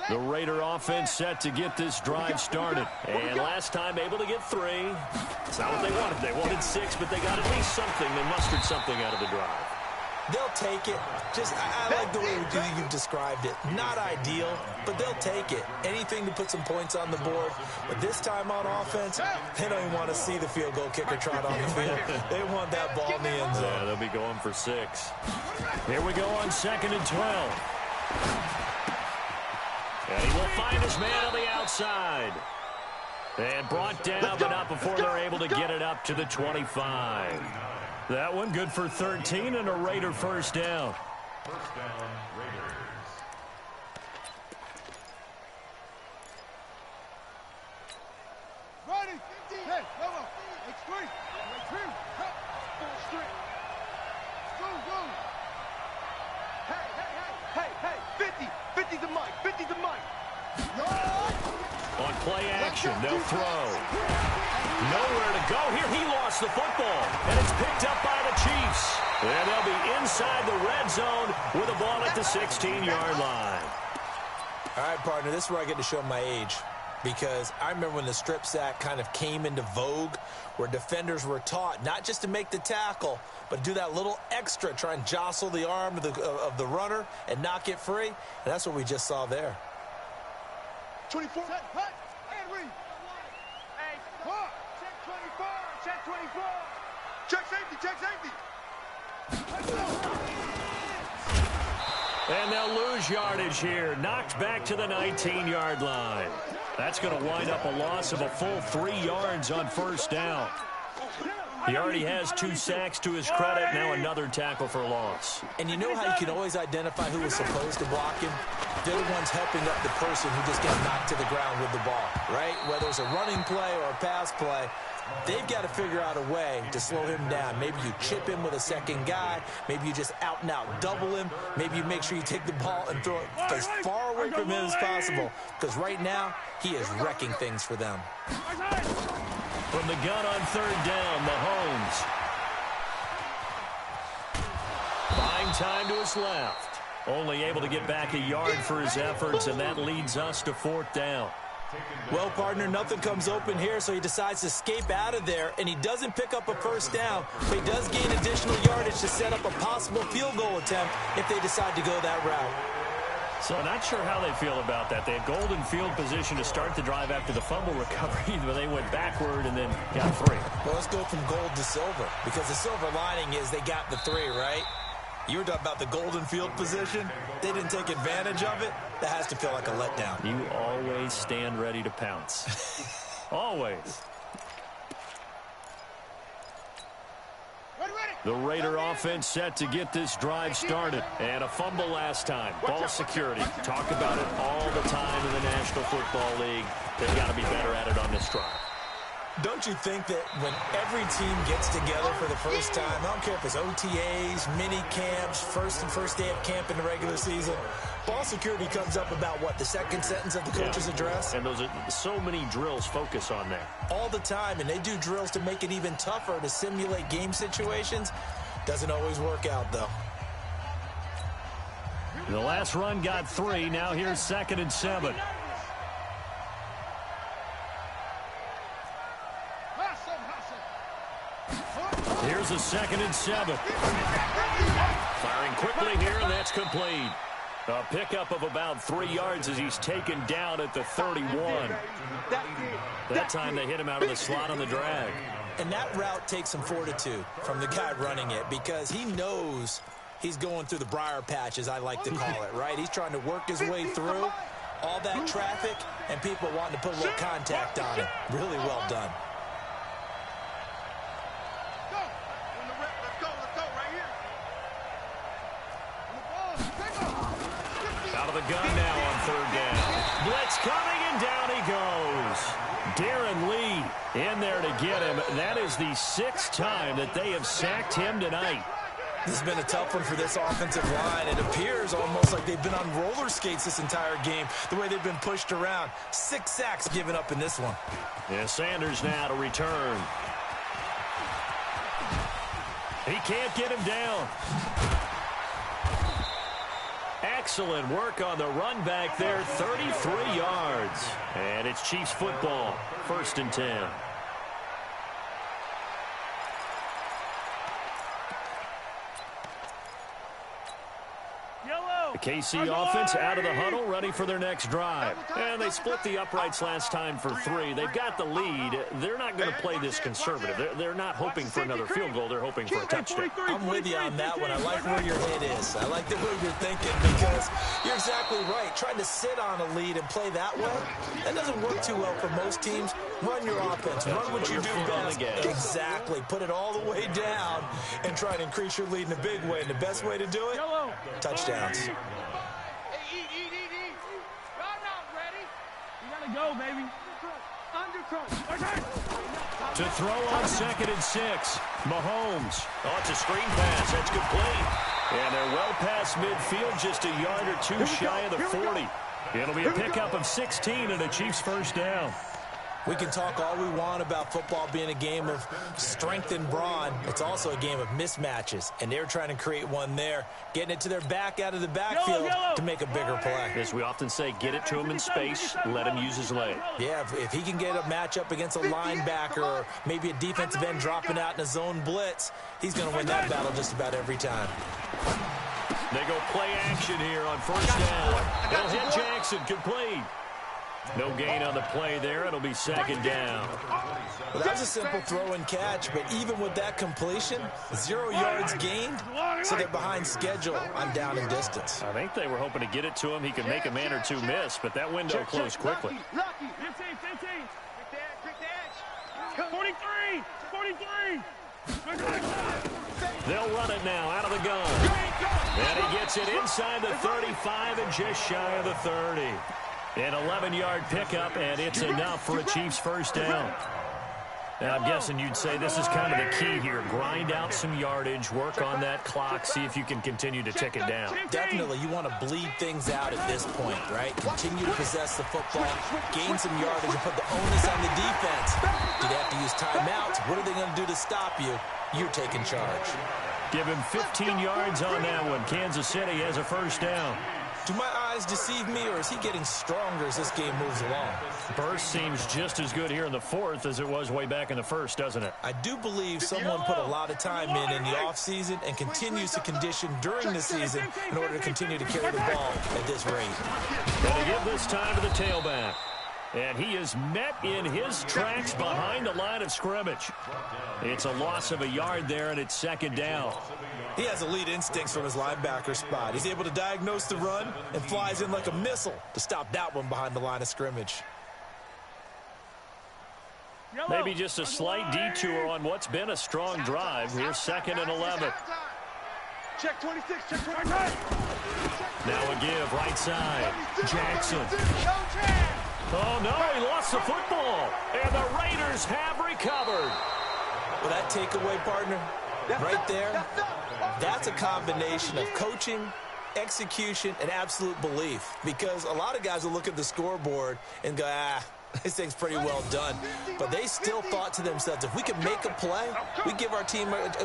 [SPEAKER 1] The Raider offense set to get this drive started. And last time able to get 3. It's not what they wanted. They wanted 6, but they got at least something. They mustered something out of the drive.
[SPEAKER 4] They'll take it. I like the way you've described it. Not ideal, but they'll take it. Anything to put some points on the board. But this time on offense, they don't even want to see the field goal kicker trot on the field. They want that ball in the end zone.
[SPEAKER 1] Yeah, they'll be going for 6. Here we go on 2nd and 12. And he will find his man on the outside. And brought down, but not before they're able to get it up to the 25. That one good for 13 and a Raider 1st down.
[SPEAKER 6] First down, Raiders. Hey, 50 the mic, 50 the mic.
[SPEAKER 1] On play action, they'll throw. Nowhere to go here. He lost the football, and it's picked up by the Chiefs. And they'll be inside the red zone with a ball at the 16-yard line.
[SPEAKER 4] All right, partner, this is where I get to show my age. Because I remember when the strip sack kind of came into vogue, where defenders were taught not just to make the tackle, but do that little extra, try and jostle the arm of the runner and knock it free. And that's what we just saw there.
[SPEAKER 6] 24. Set, hut, and read. Hey, what? Check 24. Check 24. Check safety. Check safety.
[SPEAKER 1] And they'll lose yardage here. Knocked back to the 19-yard line. That's going to wind up a loss of a full 3 yards on first down. He already has 2 sacks to his credit. Now another tackle for loss.
[SPEAKER 4] And you know how you can always identify who was supposed to block him? They're the ones helping up the person who just gets knocked to the ground with the ball, right? Whether it's a running play or a pass play, they've got to figure out a way to slow him down. Maybe you chip him with a second guy. Maybe you just out-and-out double him. Maybe you make sure you take the ball and throw it as far away from him as possible. Because right now, he is wrecking things for them.
[SPEAKER 1] From the gun on third down, Mahomes. Buying time to his left. Only able to get back a yard for his efforts, and that leads us to fourth down.
[SPEAKER 4] Well, partner, nothing comes open here, so he decides to escape out of there, and he doesn't pick up a first down, but he does gain additional yardage to set up a possible field goal attempt if they decide to go that route.
[SPEAKER 1] So not sure how they feel about that. They had golden field position to start the drive after the fumble recovery, but they went backward and then got 3.
[SPEAKER 4] Well, let's go from gold to silver, because the silver lining is they got the 3, right? You were talking about the golden field position. They didn't take advantage of it. That has to feel like a letdown.
[SPEAKER 1] You always stand ready to pounce. Always. The Raider offense set to get this drive started. And a fumble last time. Ball security. Talk about it all the time in the National Football League. They've got to be better at it on this drive.
[SPEAKER 4] Don't you think that when every team gets together for the first time, I don't care if it's OTAs, mini camps, first day of camp in the regular season, ball security comes up about, what, the second sentence of the coach's address?
[SPEAKER 1] And those are so many drills focus on that.
[SPEAKER 4] All the time, and they do drills to make it even tougher to simulate game situations. Doesn't always work out, though.
[SPEAKER 1] The last run got 3. Now here's 2nd and 7. Here's a 2nd and 7. Firing quickly here, and that's complete. A pickup of about 3 yards as he's taken down at the 31. That time they hit him out of the slot on the drag.
[SPEAKER 4] And that route takes some fortitude from the guy running it, because he knows he's going through the briar patch, as I like to call it, right? He's trying to work his way through all that traffic and people wanting to put a little contact on him. Really well done.
[SPEAKER 1] Out of the gun now on third down. Blitz coming, and down he goes. Darren Lee in there to get him. That is the 6th time that they have sacked him tonight.
[SPEAKER 4] This has been a tough one for this offensive line. It appears almost like they've been on roller skates this entire game, the way they've been pushed around. 6 sacks given up in this one.
[SPEAKER 1] Yeah, Sanders now to return. He can't get him down. Excellent work on the run back there, 33 yards. And it's Chiefs football, 1st and 10. The KC offense out of the huddle, ready for their next drive. And they split the uprights last time for 3. They've got the lead. They're not going to play this conservative. They're not hoping for another field goal. They're hoping for a touchdown.
[SPEAKER 4] I'm with you on that one. I like where your head is. I like the way you're thinking, because you're exactly right. Trying to sit on a lead and play that way, that doesn't work too well for most teams. Run your offense. Run what you do best. Exactly. Put it all the way down and try to increase your lead in a big way. And the best way to do it, touchdowns.
[SPEAKER 5] Eat. Right now, ready? You gotta go, baby.
[SPEAKER 1] To throw on 2nd and 6. Mahomes. Oh, it's a screen pass. That's complete. And they're well past midfield, just a yard or two shy of the 40. It'll be a pickup of 16 and a Chiefs first down.
[SPEAKER 4] We can talk all we want about football being a game of strength and brawn. It's also a game of mismatches, and they're trying to create one there, getting it to their back out of the backfield to make a bigger play.
[SPEAKER 1] As we often say, get it to him in space, let him use his leg.
[SPEAKER 4] Yeah, if he can get a matchup against a linebacker or maybe a defensive end dropping out in a zone blitz, he's going to win that battle just about every time.
[SPEAKER 1] They go play action here on first down. They'll hit Jackson, complete. No gain on the play there. It'll be 2nd down.
[SPEAKER 4] Well, that was a simple throw and catch, but even with that completion, 0 yards gained, so they're behind schedule on down and distance.
[SPEAKER 1] I think they were hoping to get it to him. He could make a man or two miss, but that window closed quickly.
[SPEAKER 6] 15. Quick dash. 43. 43.
[SPEAKER 1] They'll run it now out of the gun. And he gets it inside the 35 and just shy of the 30. An 11-yard pickup, and it's enough for a Chiefs first down. Now, I'm guessing you'd say this is kind of the key here. Grind out some yardage, work on that clock, see if you can continue to tick it down.
[SPEAKER 4] Definitely, you want to bleed things out at this point, right? Continue to possess the football, gain some yardage, and put the onus on the defense. Do they have to use timeouts? What are they going to do to stop you? You're taking charge.
[SPEAKER 1] Give him 15 yards on that one. Kansas City has a first down.
[SPEAKER 4] Do my eyes deceive me, or is he getting stronger as this game moves along?
[SPEAKER 1] Burst seems just as good here in the 4th as it was way back in the 1st, doesn't it?
[SPEAKER 4] I do believe someone put a lot of time in the offseason and continues to condition during the season in order to continue to carry the ball at this rate.
[SPEAKER 1] Going to give this time to the tailback. And he is met in his tracks behind the line of scrimmage. It's a loss of a yard there, and it's 2nd down.
[SPEAKER 4] He has elite instincts from his linebacker spot. He's able to diagnose the run and flies in like a missile to stop that one behind the line of scrimmage.
[SPEAKER 1] Maybe just a slight detour on what's been a strong drive. Here's 2nd and 11.
[SPEAKER 6] Check 26, check 29.
[SPEAKER 1] Now a give, right side. Jackson. Oh, no, he lost the football. And the Raiders have recovered.
[SPEAKER 4] Well, that takeaway, partner, right there, that's a combination of coaching, execution, and absolute belief. Because a lot of guys will look at the scoreboard and go, this thing's pretty well done. But they still thought to themselves, if we can make a play, we give our teammates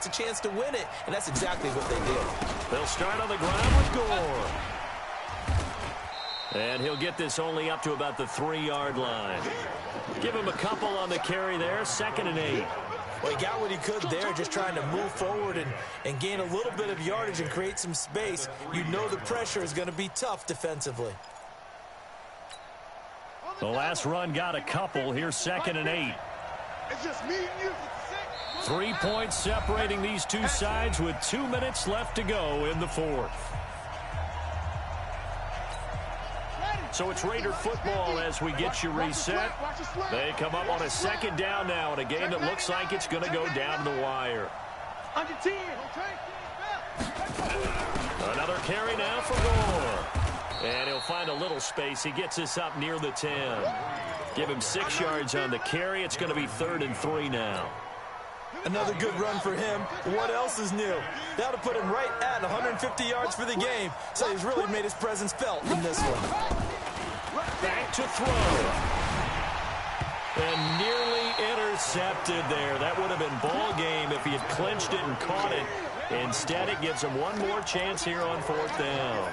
[SPEAKER 4] a chance to win it. And that's exactly what they did.
[SPEAKER 1] They'll start on the ground with Gore. And he'll get this only up to about the 3-yard line. Give him a couple on the carry there, 2nd and 8.
[SPEAKER 4] Well, he got what he could there, just trying to move forward and gain a little bit of yardage and create some space. You know the pressure is going to be tough defensively.
[SPEAKER 1] The last run got a couple. Here's 2nd and 8.
[SPEAKER 6] It's just me and you.
[SPEAKER 1] 3 points separating these two sides with 2 minutes left to go in the 4th. So it's Raider football as we get you reset. They come up on a 2nd down now in a game that looks like it's going to go down to the wire.
[SPEAKER 6] Under 10.
[SPEAKER 1] Another carry now for Gore. And he'll find a little space. He gets this up near the 10. Give him 6 yards on the carry. It's going to be 3rd and 3 now.
[SPEAKER 4] Another good run for him. What else is new? That'll put him right at 150 yards for the game. So he's really made his presence felt in this one.
[SPEAKER 1] Back to throw. And nearly intercepted there. That would have been ball game if he had clinched it and caught it. Instead, it gives him one more chance here on 4th down.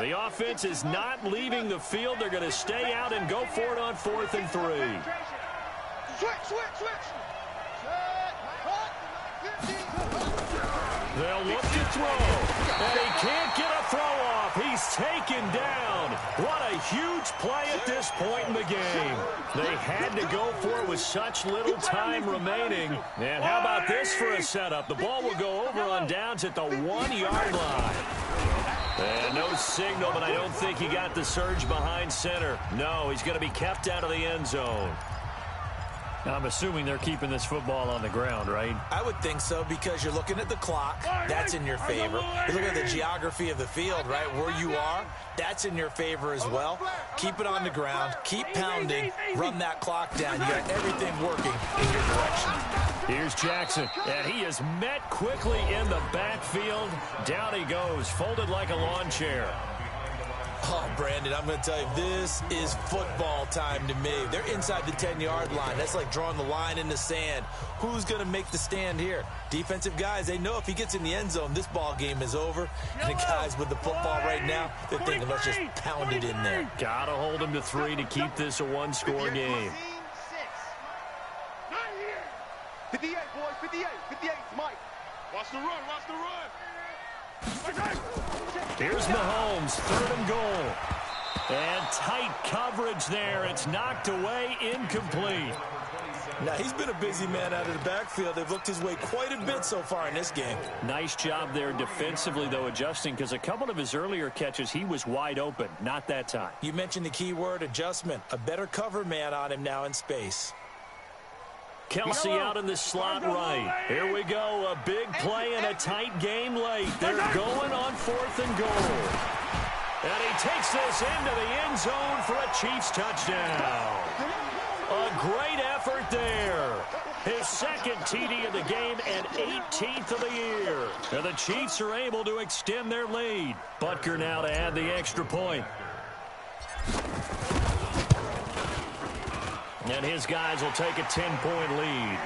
[SPEAKER 1] The offense is not leaving the field. They're going to stay out and go for it on 4th and 3.
[SPEAKER 6] Switch.
[SPEAKER 1] They'll look to throw. And he can't get a throw off. He's taken down. What a huge play at this point in the game. They had to go for it with such little time remaining. And how about this for a setup? The ball will go over on downs at the 1-yard line. And no signal, but I don't think he got the surge behind center. No, he's going to be kept out of the end zone. I'm assuming they're keeping this football on the ground, right?
[SPEAKER 4] I would think so, because you're looking at the clock. That's in your favor. You're looking at the geography of the field, right? Where you are, that's in your favor as well. Keep it on the ground. Keep pounding. Run that clock down. You got everything working in your direction.
[SPEAKER 1] Here's Jackson, and he is met quickly in the backfield. Down he goes, folded like a lawn chair.
[SPEAKER 4] Oh, Brandon, I'm going to tell you, this is football time to me. They're inside the 10-yard line. That's like drawing the line in the sand. Who's going to make the stand here? Defensive guys, they know if he gets in the end zone, this ball game is over. And the guys with the football right now, they're thinking, let's just pound it in there.
[SPEAKER 1] Got to hold him to 3 to keep this a one-score game.
[SPEAKER 6] 58, boys, 58. 58, Mike. Watch the run, watch the run.
[SPEAKER 1] Here's Mahomes, 3rd and goal. And tight coverage there. It's knocked away, incomplete.
[SPEAKER 4] Now, he's been a busy man out of the backfield. They've looked his way quite a bit so far in this game.
[SPEAKER 1] Nice job there defensively, though, adjusting, because a couple of his earlier catches, he was wide open. Not that time.
[SPEAKER 4] You mentioned the key word, adjustment. A better cover man on him now in space.
[SPEAKER 1] Kelsey out in the slot right. Here we go. A big play and a tight game late. They're going on 4th and goal. And he takes this into the end zone for a Chiefs touchdown. A great effort there. His 2nd TD of the game and 18th of the year. And the Chiefs are able to extend their lead. Butker now to add the extra point. And his guys will take a 10-point lead.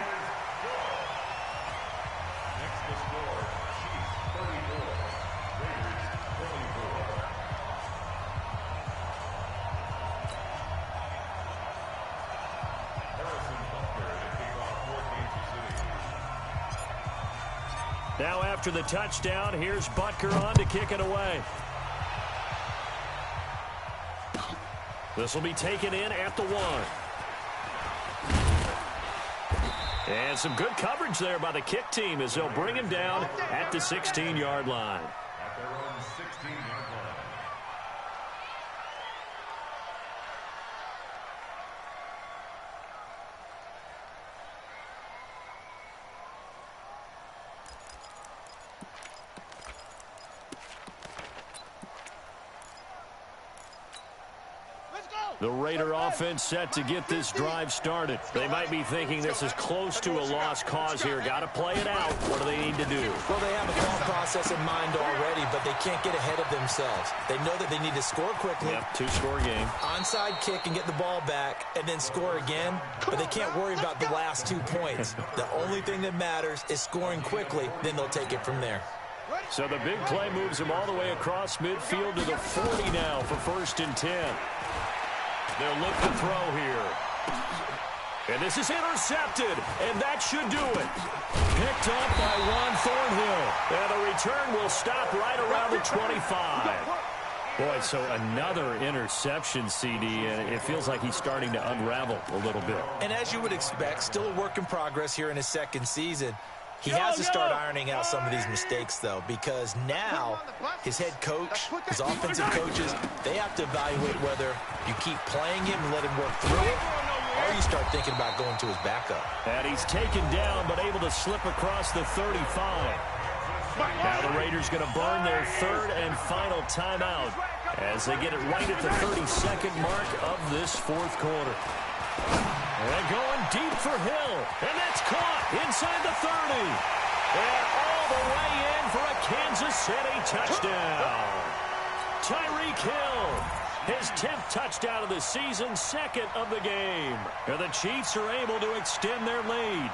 [SPEAKER 1] Now after the touchdown, here's Butker on to kick it away. This will be taken in at the 1. And some good coverage there by the kick team as they'll bring him down at the 16-yard line.
[SPEAKER 7] At their own 16-yard line.
[SPEAKER 1] The Raider offense set to get this drive started. They might be thinking this is close to a lost cause here. Got to play it out. What do they need to do?
[SPEAKER 4] Well, they have a thought process in mind already, but they can't get ahead of themselves. They know that they need to score quickly.
[SPEAKER 1] Yep, 2-score game.
[SPEAKER 4] Onside kick and get the ball back and then score again, but they can't worry about the last 2 points. The only thing that matters is scoring quickly, then they'll take it from there.
[SPEAKER 1] So the big play moves them all the way across midfield to the 40 now for 1st and 10. They'll look to throw here. And this is intercepted, and that should do it. Picked up by Juan Thornhill. And the return will stop right around the 25. Boy, so another interception, CD, and it feels like he's starting to unravel a little bit.
[SPEAKER 4] And as you would expect, still a work in progress here in his 2nd season. He has to start ironing out some of these mistakes, though, because now his head coach, his offensive coaches, they have to evaluate whether you keep playing him and let him work through it, or you start thinking about going to his backup.
[SPEAKER 1] And he's taken down, but able to slip across the 35. Now the Raiders going to burn their 3rd and final timeout as they get it right at the 32nd mark of this 4th quarter. And going deep for Hill. And that's caught inside the 30. And all the way in for a Kansas City touchdown. Tyreek Hill, his 10th touchdown of the season, 2nd of the game. And the Chiefs are able to extend their lead.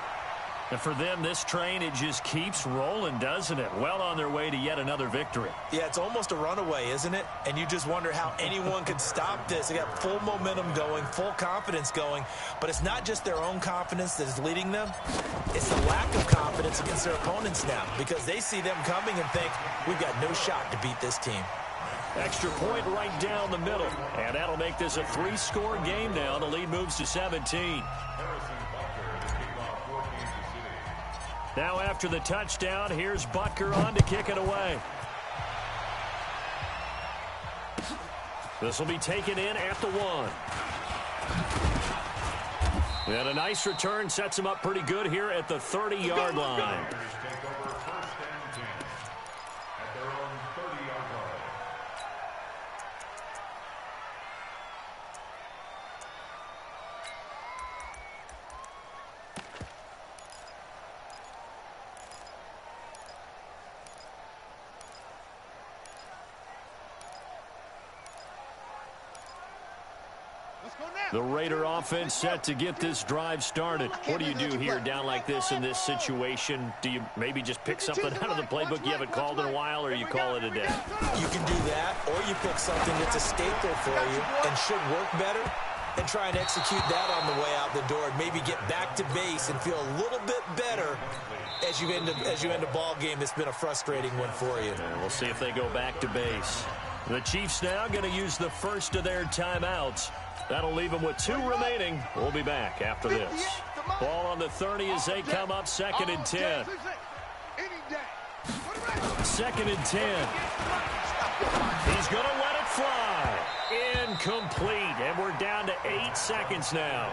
[SPEAKER 1] And for them, this train, it just keeps rolling, doesn't it? Well on their way to yet another victory.
[SPEAKER 4] Yeah, it's almost a runaway, isn't it? And you just wonder how anyone could stop this. They got full momentum going, full confidence going. But it's not just their own confidence that is leading them. It's the lack of confidence against their opponents now, because they see them coming and think, we've got no shot to beat this team.
[SPEAKER 1] Extra point right down the middle. And that'll make this a 3-score game now. The lead moves to 17. Now after the touchdown, here's Butker on to kick it away. This will be taken in at the 1. And a nice return sets him up pretty good here at the 30-yard line.
[SPEAKER 7] Take over 1st and 10 at their own 30-yard line.
[SPEAKER 1] The Raider offense set to get this drive started. What do you do here down like this in this situation? Do you maybe just pick something out of the playbook you haven't called in a while, or you call it a day?
[SPEAKER 4] You can do that, or you pick something that's a staple for you and should work better and try and execute that on the way out the door and maybe get back to base and feel a little bit better as you end a ball game that's been a frustrating one for you.
[SPEAKER 1] And we'll see if they go back to base. The Chiefs now going to use the first of their timeouts. That'll leave them with 2 remaining. We'll be back after this. Ball on the 30 as they come up 2nd and 10. 2nd and 10. He's going to let it fly. Incomplete. And we're down to 8 seconds now.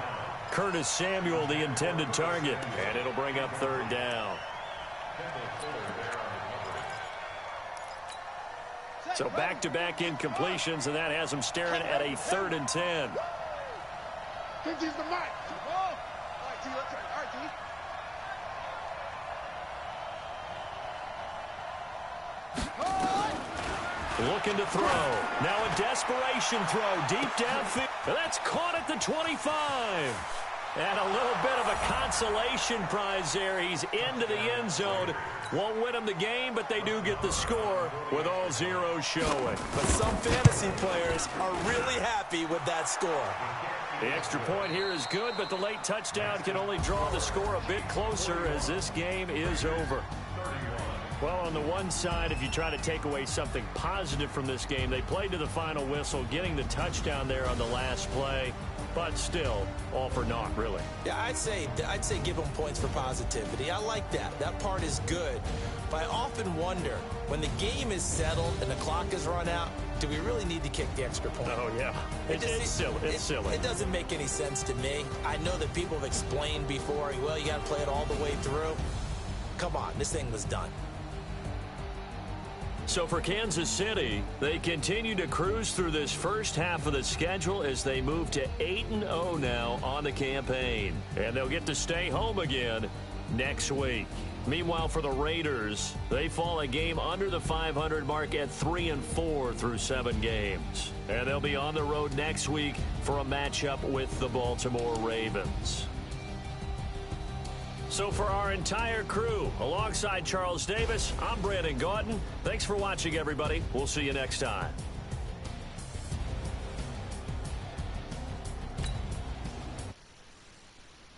[SPEAKER 1] Curtis Samuel, the intended target. And it'll bring up 3rd down. So back-to-back incompletions, and that has him staring at a 3rd and 10. Looking to throw. Now a desperation throw deep downfield. That's caught at the 25. And a little bit of a consolation prize there. He's into the end zone. Won't win them the game, but they do get the score with all zeros showing.
[SPEAKER 4] But some fantasy players are really happy with that score.
[SPEAKER 1] The extra point here is good, but the late touchdown can only draw the score a bit closer as this game is over. Well, on the one side, if you try to take away something positive from this game, they played to the final whistle, getting the touchdown there on the last play. But still, all for naught, really.
[SPEAKER 4] Yeah, I'd say give them points for positivity. I like that. That part is good. But I often wonder, when the game is settled and the clock is run out, do we really need to kick the extra point?
[SPEAKER 1] Oh, yeah. It's silly. It's silly.
[SPEAKER 4] It doesn't make any sense to me. I know that people have explained before, well, you got to play it all the way through. Come on, this thing was done.
[SPEAKER 1] So for Kansas City, they continue to cruise through this first half of the schedule as they move to 8-0 now on the campaign. And they'll get to stay home again next week. Meanwhile, for the Raiders, they fall a game under the 500 mark at 3-4 through 7 games. And they'll be on the road next week for a matchup with the Baltimore Ravens. So for our entire crew, alongside Charles Davis, I'm Brandon Gaudin. Thanks for watching, everybody. We'll see you next time.